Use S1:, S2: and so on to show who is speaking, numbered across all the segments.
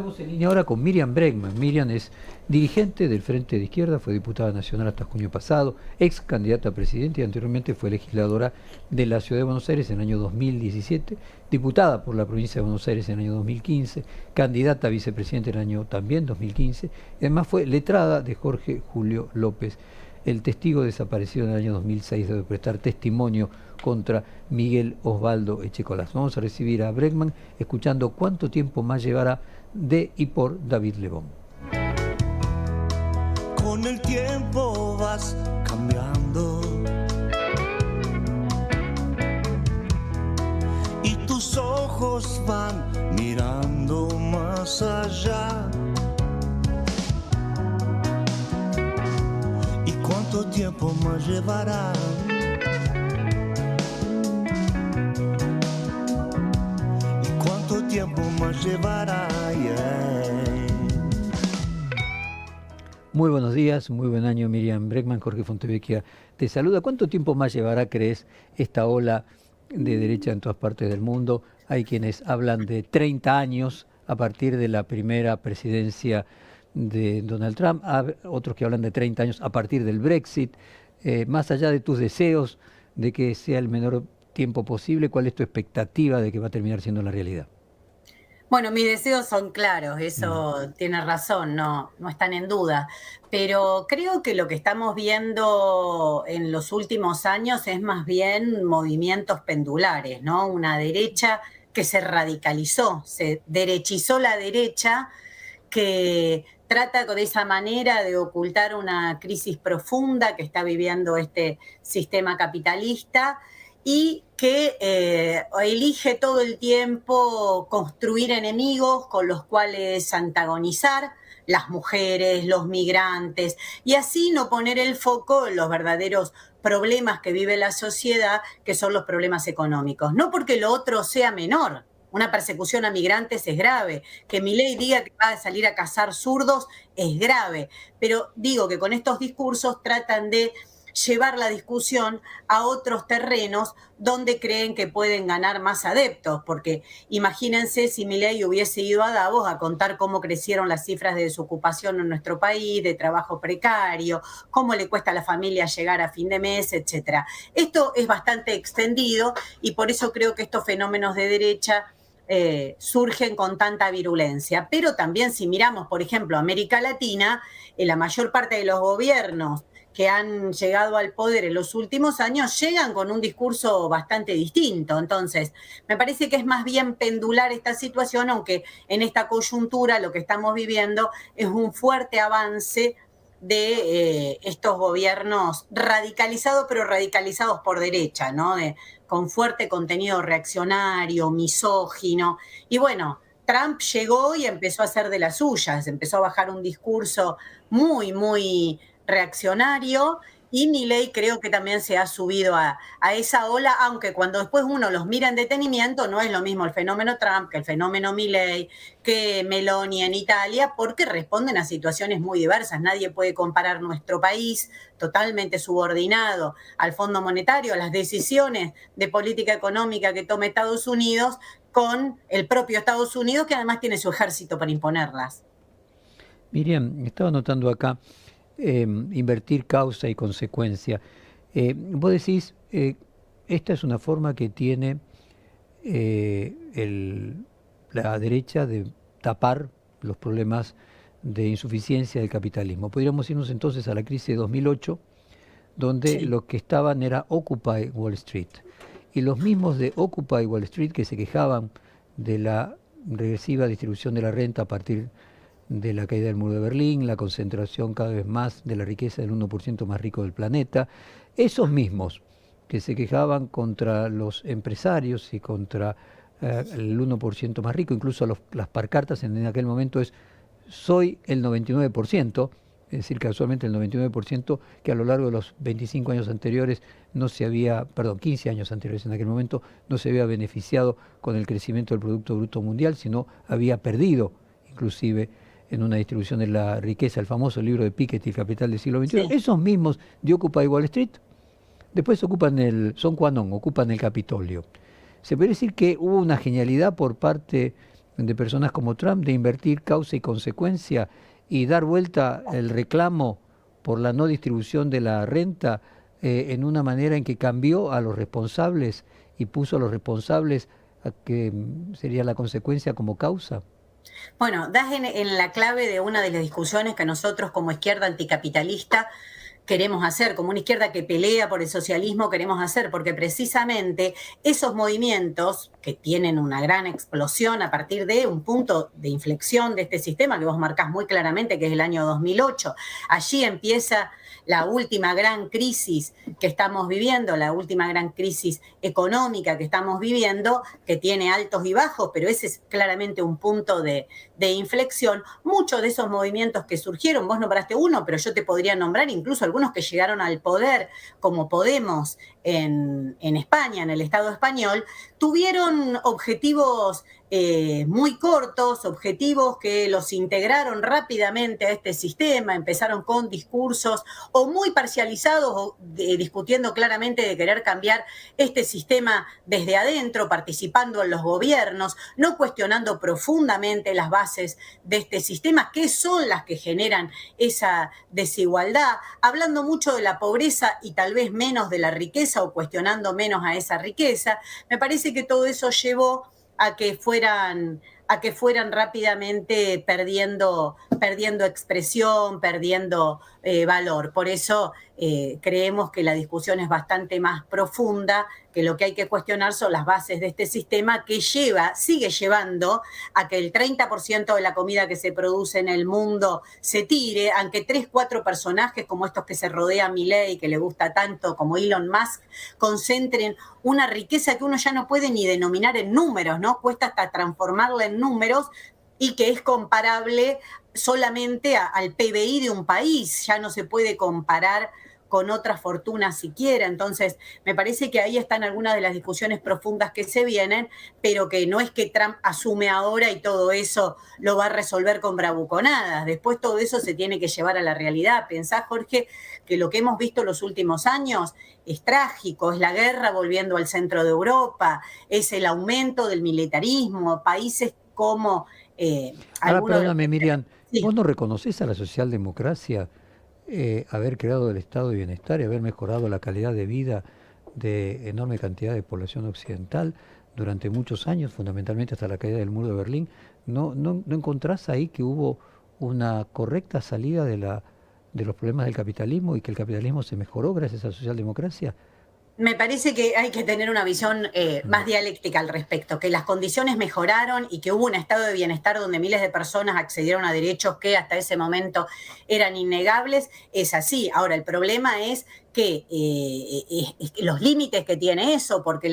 S1: Estamos en línea ahora con Miriam Bregman. Miriam es dirigente del Frente de Izquierda, fue diputada nacional hasta junio pasado, ex candidata a presidente y anteriormente fue legisladora de la Ciudad de Buenos Aires en el año 2017, diputada por la provincia de Buenos Aires en el año 2015, candidata a vicepresidente en el año también 2015, y además fue letrada de Jorge Julio López. El testigo desaparecido en el año 2006 debe prestar testimonio contra Miguel Osvaldo Echecolás. Vamos a recibir a Bregman escuchando cuánto tiempo más llevará de y por David Lebón.
S2: Con el tiempo vas cambiando y tus ojos van mirando más allá. ¿Y cuánto tiempo más llevará? ¿Y cuánto tiempo más llevará?
S1: Muy buenos días, muy buen año, Miriam Bregman. Jorge Fontevecchia te saluda. ¿Cuánto tiempo más llevará, crees, esta ola de derecha en todas partes del mundo? Hay quienes hablan de 30 años a partir de la primera presidencia de Donald Trump, otros que hablan de 30 años a partir del Brexit. Más allá de tus deseos de que sea el menor tiempo posible, ¿cuál es tu expectativa de que va a terminar siendo la realidad?
S3: Bueno, mis deseos son claros, eso tiene razón, no están en duda, pero creo que lo que estamos viendo en los últimos años es más bien movimientos pendulares, ¿no? Una derecha que se radicalizó, se derechizó la derecha, que trata de esa manera de ocultar una crisis profunda que está viviendo este sistema capitalista y que elige todo el tiempo construir enemigos con los cuales antagonizar, las mujeres, los migrantes, y así no poner el foco en los verdaderos problemas que vive la sociedad, que son los problemas económicos. No porque lo otro sea menor. Una persecución a migrantes es grave. Que Milei diga que va a salir a cazar zurdos es grave. Pero digo que con estos discursos tratan de llevar la discusión a otros terrenos donde creen que pueden ganar más adeptos, porque imagínense si Milei hubiese ido a Davos a contar cómo crecieron las cifras de desocupación en nuestro país, de trabajo precario, cómo le cuesta a la familia llegar a fin de mes, etcétera. Esto es bastante extendido y por eso creo que estos fenómenos de derecha surgen con tanta virulencia. Pero también si miramos, por ejemplo, América Latina, la mayor parte de los gobiernos que han llegado al poder en los últimos años llegan con un discurso bastante distinto. Entonces, me parece que es más bien pendular esta situación, aunque en esta coyuntura lo que estamos viviendo es un fuerte avance de estos gobiernos radicalizados, pero radicalizados por derecha, ¿no? Con fuerte contenido reaccionario, misógino. Y bueno, Trump llegó y empezó a hacer de las suyas, empezó a bajar un discurso muy reaccionario, y Milei creo que también se ha subido a esa ola, aunque cuando después uno los mira en detenimiento no es lo mismo el fenómeno Trump que el fenómeno Milei, que Meloni en Italia, porque responden a situaciones muy diversas. Nadie puede comparar nuestro país totalmente subordinado al Fondo Monetario, a las decisiones de política económica que tome Estados Unidos, con el propio Estados Unidos, que además tiene su ejército para imponerlas.
S1: Miriam, estaba notando acá invertir causa y consecuencia. Vos decís, esta es una forma que tiene la derecha de tapar los problemas de insuficiencia del capitalismo. Podríamos irnos entonces a la crisis de 2008, donde los que estaban era Occupy Wall Street. Y los mismos de Occupy Wall Street que se quejaban de la regresiva distribución de la renta a partir de la caída del muro de Berlín, la concentración cada vez más de la riqueza del 1% más rico del planeta, esos mismos que se quejaban contra los empresarios y contra el 1% más rico, incluso las pancartas en aquel momento es soy el 99%, es decir, casualmente el 99% que a lo largo de los 25 años anteriores no se había, 15 años anteriores en aquel momento, no se había beneficiado con el crecimiento del Producto Bruto Mundial, sino había perdido inclusive en una distribución de la riqueza, el famoso libro de Piketty, El Capital del siglo XXI. Sí. Esos mismos de Occupy Wall Street, después ocupan el Capitolio. Se puede decir que hubo una genialidad por parte de personas como Trump de invertir causa y consecuencia y dar vuelta el reclamo por la no distribución de la renta en una manera en que cambió a los responsables y puso a los responsables a que sería la consecuencia como causa?
S3: Bueno, das en la clave de una de las discusiones que nosotros como izquierda anticapitalista queremos hacer, como una izquierda que pelea por el socialismo queremos hacer, porque precisamente esos movimientos que tienen una gran explosión a partir de un punto de inflexión de este sistema que vos marcás muy claramente, que es el año 2008, allí empieza la última gran crisis que estamos viviendo, la última gran crisis económica que estamos viviendo, que tiene altos y bajos, pero ese es claramente un punto de inflexión. Muchos de esos movimientos que surgieron, vos nombraste uno, pero yo te podría nombrar incluso algunos que llegaron al poder, como Podemos en España, en el Estado español, tuvieron objetivos muy cortos, objetivos que los integraron rápidamente a este sistema, empezaron con discursos o muy parcializados o discutiendo claramente de querer cambiar este sistema desde adentro, participando en los gobiernos, no cuestionando profundamente las bases de este sistema, que son las que generan esa desigualdad, hablando mucho de la pobreza y tal vez menos de la riqueza o cuestionando menos a esa riqueza. Me parece que todo eso llevó a que fueran rápidamente perdiendo expresión, perdiendo valor. Por eso creemos que la discusión es bastante más profunda, que lo que hay que cuestionar son las bases de este sistema que sigue llevando a que el 30% de la comida que se produce en el mundo se tire, aunque 3, 4 personajes como estos que se rodean Milei, que le gusta tanto, como Elon Musk, concentren una riqueza que uno ya no puede ni denominar en números, ¿no? Cuesta hasta transformarla en números y que es comparable solamente al PBI de un país, ya no se puede comparar con otras fortunas siquiera. Entonces, me parece que ahí están algunas de las discusiones profundas que se vienen, pero que no es que Trump asume ahora y todo eso lo va a resolver con bravuconadas. Después todo eso se tiene que llevar a la realidad. Pensá, Jorge, que lo que hemos visto en los últimos años es trágico, es la guerra volviendo al centro de Europa, es el aumento del militarismo, países como...
S1: Ahora, perdóname, Miriam,
S3: sí.
S1: ¿Vos no reconoces a la socialdemocracia haber creado el estado de bienestar y haber mejorado la calidad de vida de enorme cantidad de población occidental durante muchos años, fundamentalmente hasta la caída del muro de Berlín? ¿No encontrás ahí que hubo una correcta salida de los problemas del capitalismo y que el capitalismo se mejoró gracias a la socialdemocracia?
S3: Me parece que hay que tener una visión más dialéctica al respecto, que las condiciones mejoraron y que hubo un estado de bienestar donde miles de personas accedieron a derechos que hasta ese momento eran innegables. Es así. Ahora, el problema es que los límites que tiene eso, porque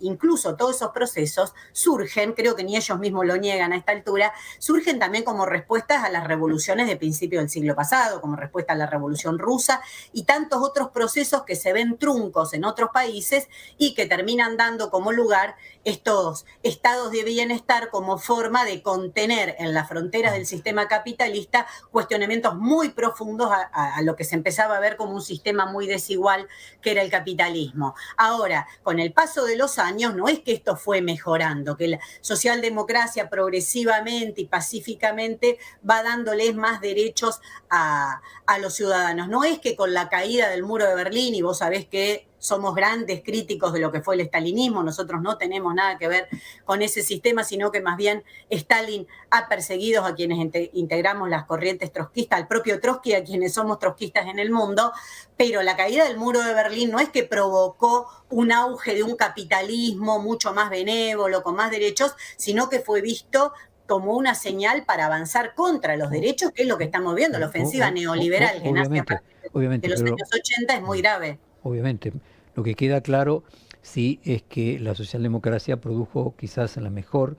S3: incluso todos esos procesos surgen, creo que ni ellos mismos lo niegan a esta altura, surgen también como respuestas a las revoluciones de principio del siglo pasado, como respuesta a la Revolución Rusa y tantos otros procesos que se ven truncos en otros países y que terminan dando como lugar estos estados de bienestar como forma de contener en las fronteras del sistema capitalista cuestionamientos muy profundos a lo que se empezaba a ver como un sistema muy desigual que era el capitalismo. Ahora, con el paso de los años, no es que esto fue mejorando, que la socialdemocracia progresivamente y pacíficamente va dándoles más derechos a los ciudadanos. No es que con la caída del muro de Berlín, y vos sabés que somos grandes críticos de lo que fue el estalinismo, nosotros no tenemos nada que ver con ese sistema, sino que más bien Stalin ha perseguido a quienes integramos las corrientes trotskistas, al propio Trotsky, a quienes somos trotskistas en el mundo, pero la caída del muro de Berlín no es que provocó un auge de un capitalismo mucho más benévolo, con más derechos, sino que fue visto como una señal para avanzar contra los derechos, que es lo que estamos viendo, la ofensiva neoliberal que nace a partir de los años 80 es muy grave.
S1: Obviamente, lo que queda claro sí es que la socialdemocracia produjo quizás el mejor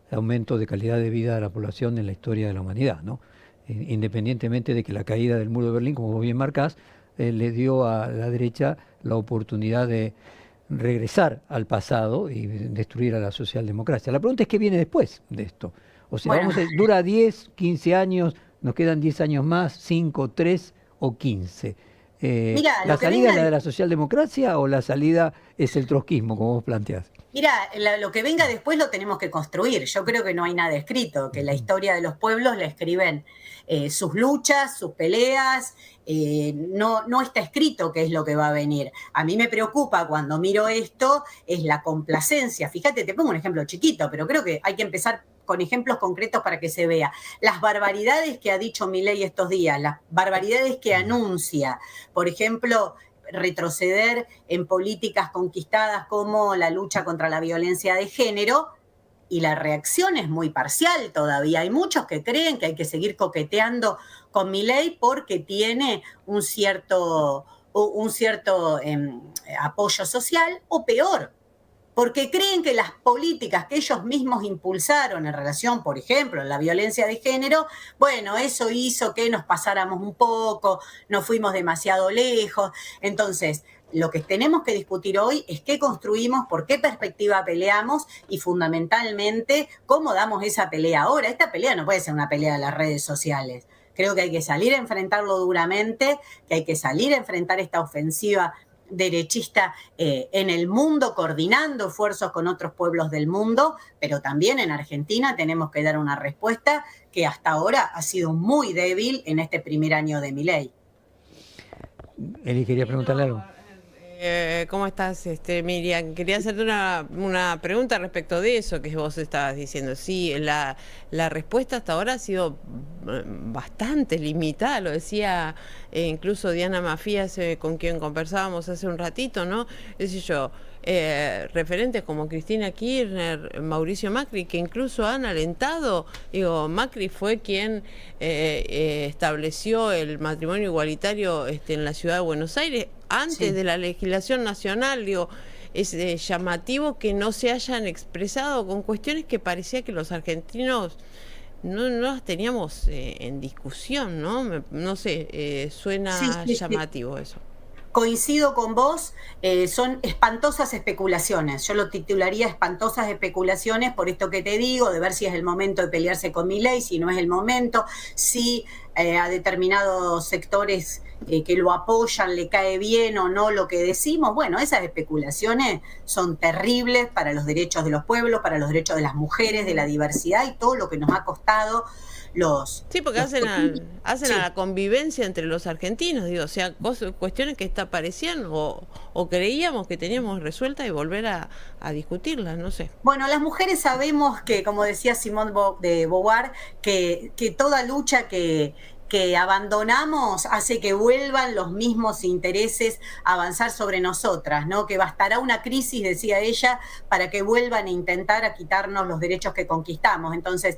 S1: aumento de calidad de vida de la población en la historia de la humanidad, ¿no? Independientemente de que la caída del muro de Berlín, como vos bien marcás, le dio a la derecha la oportunidad de regresar al pasado y destruir a la socialdemocracia. La pregunta es qué viene después de esto. O sea,
S3: Bueno,
S1: dura 10, 15 años, nos quedan 10 años más, 5, 3 o 15.
S3: mira,
S1: ¿La salida es la de la socialdemocracia o la salida es el trotskismo, como vos planteás?
S3: Mira, lo que venga después lo tenemos que construir. Yo creo que no hay nada escrito, que la historia de los pueblos la escriben sus luchas, sus peleas. No está escrito qué es lo que va a venir. A mí me preocupa cuando miro esto, es la complacencia. Fíjate, te pongo un ejemplo chiquito, pero creo que hay que empezar con ejemplos concretos para que se vea. Las barbaridades que ha dicho Milei estos días, las barbaridades que anuncia, por ejemplo, retroceder en políticas conquistadas como la lucha contra la violencia de género, y la reacción es muy parcial todavía. Hay muchos que creen que hay que seguir coqueteando con Milei porque tiene un cierto apoyo social, o peor, porque creen que las políticas que ellos mismos impulsaron en relación, por ejemplo, a la violencia de género, bueno, eso hizo que nos pasáramos un poco, nos fuimos demasiado lejos. Entonces, lo que tenemos que discutir hoy es qué construimos, por qué perspectiva peleamos y fundamentalmente cómo damos esa pelea ahora. Esta pelea no puede ser una pelea de las redes sociales. Creo que hay que salir a enfrentarlo duramente, que hay que salir a enfrentar esta ofensiva derechista en el mundo, coordinando esfuerzos con otros pueblos del mundo, pero también en Argentina tenemos que dar una respuesta que hasta ahora ha sido muy débil en este primer año de Milei.
S1: Eli, quería preguntarle algo.
S4: ¿Cómo estás, Miriam? Quería hacerte una pregunta respecto de eso que vos estabas diciendo. Sí, la respuesta hasta ahora ha sido bastante limitada, lo decía incluso Diana Mafías, con quien conversábamos hace un ratito, ¿no? Es decir, referentes como Cristina Kirchner, Mauricio Macri, que incluso han alentado, Macri fue quien estableció el matrimonio igualitario en la ciudad de Buenos Aires, antes de la legislación nacional. Es llamativo que no se hayan expresado con cuestiones que parecía que los argentinos no las teníamos en discusión, ¿no? No sé, suena llamativo eso.
S3: Coincido con vos, son espantosas especulaciones. Yo lo titularía espantosas especulaciones por esto que te digo, de ver si es el momento de pelearse con Milei, si no es el momento, si a determinados sectores que lo apoyan le cae bien o no lo que decimos. Bueno, esas especulaciones son terribles para los derechos de los pueblos, para los derechos de las mujeres, de la diversidad y todo lo que nos ha costado
S4: Sí, porque hacen a la convivencia entre los argentinos, o sea, cuestiones que parecían o creíamos que teníamos resueltas y volver a discutirlas, no sé.
S3: Bueno, las mujeres sabemos que, como decía Simone de Beauvoir, que toda lucha que abandonamos hace que vuelvan los mismos intereses a avanzar sobre nosotras, ¿no? Que bastará una crisis, decía ella, para que vuelvan a intentar a quitarnos los derechos que conquistamos. Entonces,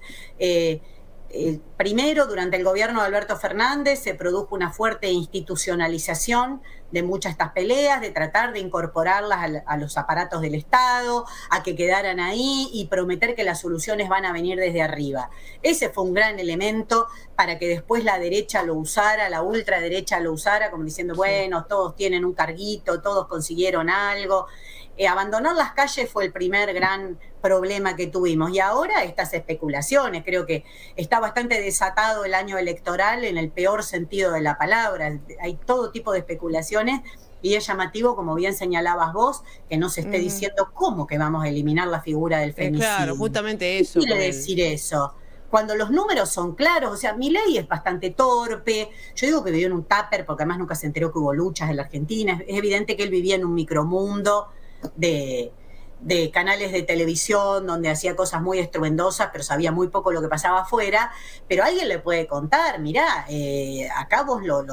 S3: primero, durante el gobierno de Alberto Fernández se produjo una fuerte institucionalización de muchas de estas peleas, de tratar de incorporarlas a los aparatos del Estado, a que quedaran ahí y prometer que las soluciones van a venir desde arriba. Ese fue un gran elemento para que después la derecha lo usara, la ultraderecha lo usara, como diciendo, bueno, todos tienen un carguito, todos consiguieron algo. Abandonar las calles fue el primer gran problema que tuvimos. Y ahora estas especulaciones, creo que está bastante desatado el año electoral en el peor sentido de la palabra. Hay todo tipo de especulaciones y es llamativo, como bien señalabas vos, que no se esté diciendo cómo que vamos a eliminar la figura del femicidio.
S4: Claro, justamente eso.
S3: ¿Qué quiere decir eso? Cuando los números son claros, o sea, Milei es bastante torpe. Yo digo que vivió en un tupper porque además nunca se enteró que hubo luchas en la Argentina. Es evidente que él vivía en un micromundo de canales de televisión donde hacía cosas muy estruendosas, pero sabía muy poco lo que pasaba afuera. Pero alguien le puede contar, mirá, acá vos lo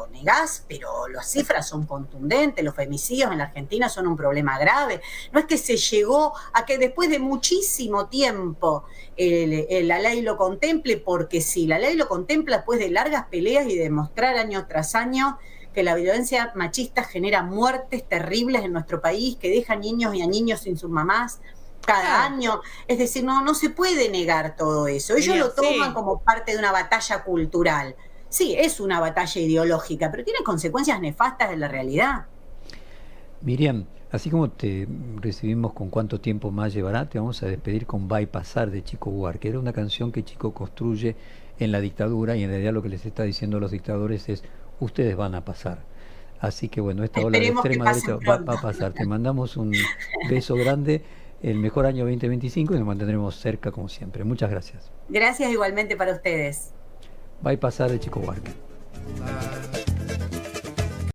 S3: negás, pero las cifras son contundentes, los femicidios en la Argentina son un problema grave. No es que se llegó a que después de muchísimo tiempo la ley lo contemple, porque sí, la ley lo contempla después de largas peleas y de demostrar año tras año que la violencia machista genera muertes terribles en nuestro país, que deja niños y a niños sin sus mamás cada año. Es decir, no se puede negar todo eso. Ellos lo toman como parte de una batalla cultural. Sí, es una batalla ideológica, pero tiene consecuencias nefastas en la realidad.
S1: Miriam, así como te recibimos con cuánto tiempo más llevará, te vamos a despedir con Va y Pasar de Chico Buarque, que era una canción que Chico construye en la dictadura, y en realidad lo que les está diciendo a los dictadores es: ustedes van a pasar. Así que bueno, esta ola de extrema derecha va a pasar. Te mandamos un beso grande el mejor año 2025 y nos mantendremos cerca como siempre. Muchas gracias.
S3: Gracias igualmente para ustedes.
S1: Va a pasar de Chico Huarque.
S2: Bye.